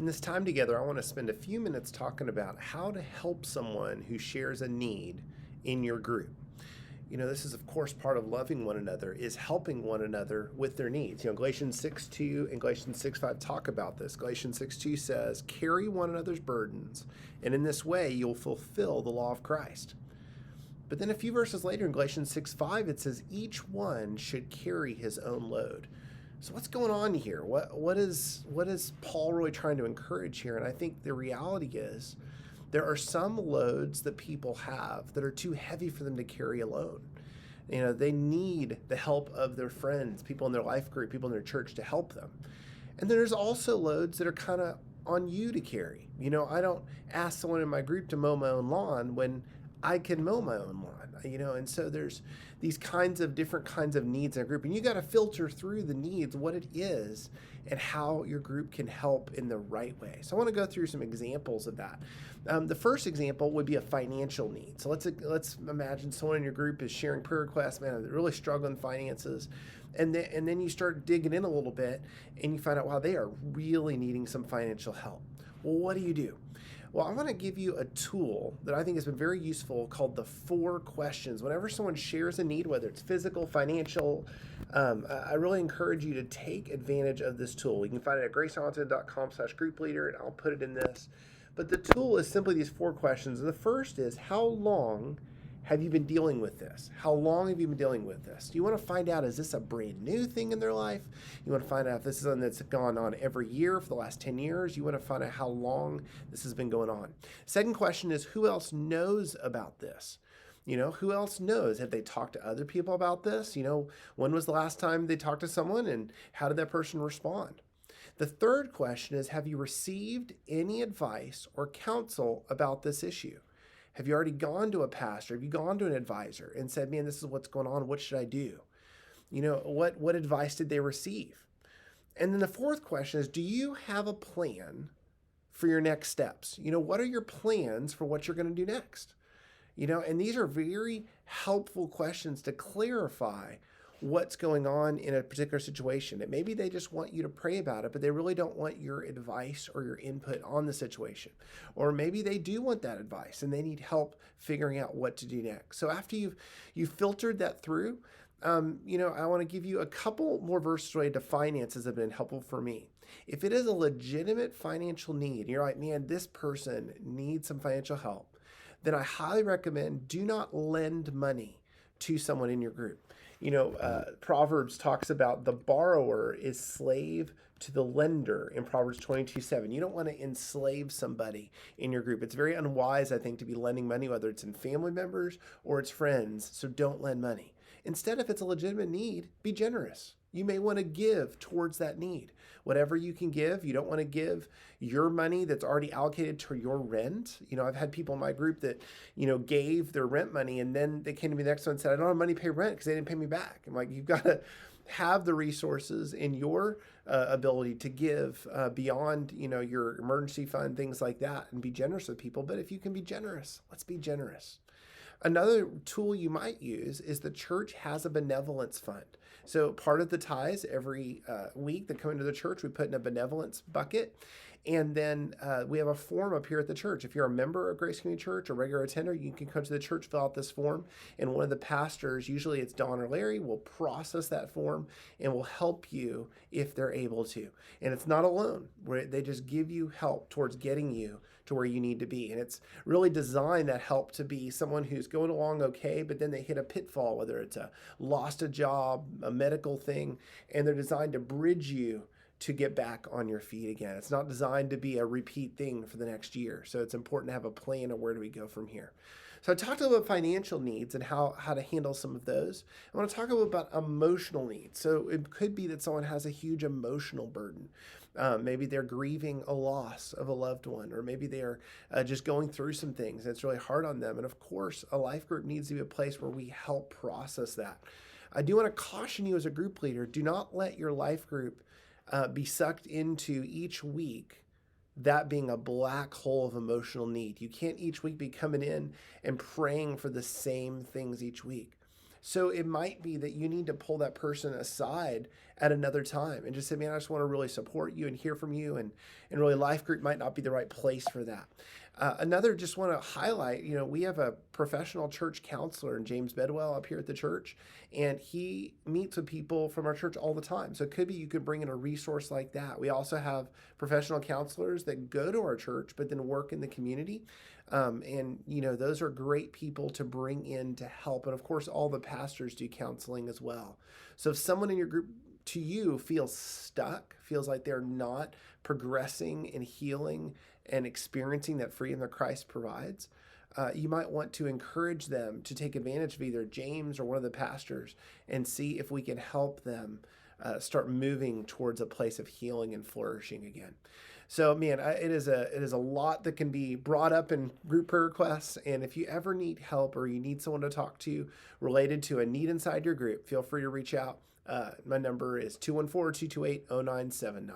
In this time together, I want to spend a few minutes talking about how to help someone who shares a need in your group. This is of course part of loving one another is helping one another with their needs. Galatians 6:2 and Galatians 6:5 talk about this. Galatians 6:2 says, "Carry one another's burdens, and in this way you'll fulfill the law of Christ." But then a few verses later in Galatians 6:5 it says each one should carry his own load. So what's going on here? What is Paul really trying to encourage here? And I think the reality is there are some loads that people have that are too heavy for them to carry alone. They need the help of their friends, people in their life group, people in their church to help them. And then there's also loads that are kind of on you to carry. I don't ask someone in my group to mow my own lawn when I can mow my own lawn, and so there's these different kinds of needs in a group, and you got to filter through the needs, what it is, and how your group can help in the right way. So I want to go through some examples of that. The first example would be a financial need. So let's imagine someone in your group is sharing prayer requests, man, they're really struggling with finances, and then you start digging in a little bit, and you find out, wow, they are really needing some financial help. Well, what do? Well, I want to give you a tool that I think has been very useful called the 4 questions. Whenever someone shares a need, whether it's physical, financial, I really encourage you to take advantage of this tool. You can find it at gracearlington.com/group leader, and I'll put it in this. But the tool is simply these 4 questions. And the first is, how long have you been dealing with this? How long have you been dealing with this? Do you want to find out, is this a brand new thing in their life? You want to find out if this is something that's gone on every year for the last 10 years? You want to find out how long this has been going on. Second question is, who else knows about this? Who else knows? Have they talked to other people about this? When was the last time they talked to someone, and how did that person respond? The third question is, have you received any advice or counsel about this issue? Have you already gone to a pastor? Have you gone to an advisor and said, man, this is what's going on. What should I do? What advice did they receive? And then the fourth question is, do you have a plan for your next steps? What are your plans for what you're going to do next? And these are very helpful questions to clarify what's going on in a particular situation. And maybe they just want you to pray about it, but they really don't want your advice or your input on the situation. Or maybe they do want that advice and they need help figuring out what to do next. So after you've filtered that through, I want to give you a couple more verses related to finances that have been helpful for me. If it is a legitimate financial need, and you're like, man, this person needs some financial help, then I highly recommend do not lend money to someone in your group. Proverbs talks about the borrower is slave to the lender in Proverbs 22:7. You don't want to enslave somebody in your group. It's very unwise, I think, to be lending money, whether it's in family members or it's friends. So don't lend money. Instead, if it's a legitimate need, be generous. You may want to give towards that need. Whatever you can give, you don't want to give your money that's already allocated to your rent. I've had people in my group that, gave their rent money, and then they came to me the next one and said, I don't have money to pay rent because they didn't pay me back. I'm like, you've got to have the resources in your ability to give beyond, your emergency fund, things like that, and be generous with people. But if you can be generous, let's be generous. Another tool you might use is the church has a benevolence fund. So part of the tithes every week that come into the church, we put in a benevolence bucket. And then we have a form up here at the church. If you're a member of Grace Community Church, a regular attender, you can come to the church, fill out this form, and one of the pastors, usually it's Don or Larry, will process that form and will help you if they're able to. And it's not a loan, where they just give you help towards getting you to where you need to be. And it's really designed, that help, to be someone who's going along okay, but then they hit a pitfall, whether it's lost a job, a medical thing, and they're designed to bridge you to get back on your feet again. It's not designed to be a repeat thing for the next year. So it's important to have a plan of where do we go from here. So I talked about financial needs and how to handle some of those. I want to talk a little about emotional needs. So it could be that someone has a huge emotional burden. Maybe they're grieving a loss of a loved one, or maybe they're just going through some things and it's really hard on them. And of course, a life group needs to be a place where we help process that. I do want to caution you as a group leader, do not let your life group be sucked into each week that being a black hole of emotional need. You can't each week be coming in and praying for the same things each week. So it might be that you need to pull that person aside at another time and just say, man, I just want to really support you and hear from you. And really, life group might not be the right place for that. Another, just want to highlight, we have a professional church counselor in James Bedwell up here at the church, and he meets with people from our church all the time. So it could be you could bring in a resource like that. We also have professional counselors that go to our church, but then work in the community. Those are great people to bring in to help. And of course, all the pastors do counseling as well. So if someone in your group to you feels stuck, feels like they're not progressing and healing and experiencing that freedom that Christ provides, you might want to encourage them to take advantage of either James or one of the pastors and see if we can help them start moving towards a place of healing and flourishing again. So, man, it is a lot that can be brought up in group prayer requests. And if you ever need help or you need someone to talk to related to a need inside your group, feel free to reach out. My number is 214-228-0979.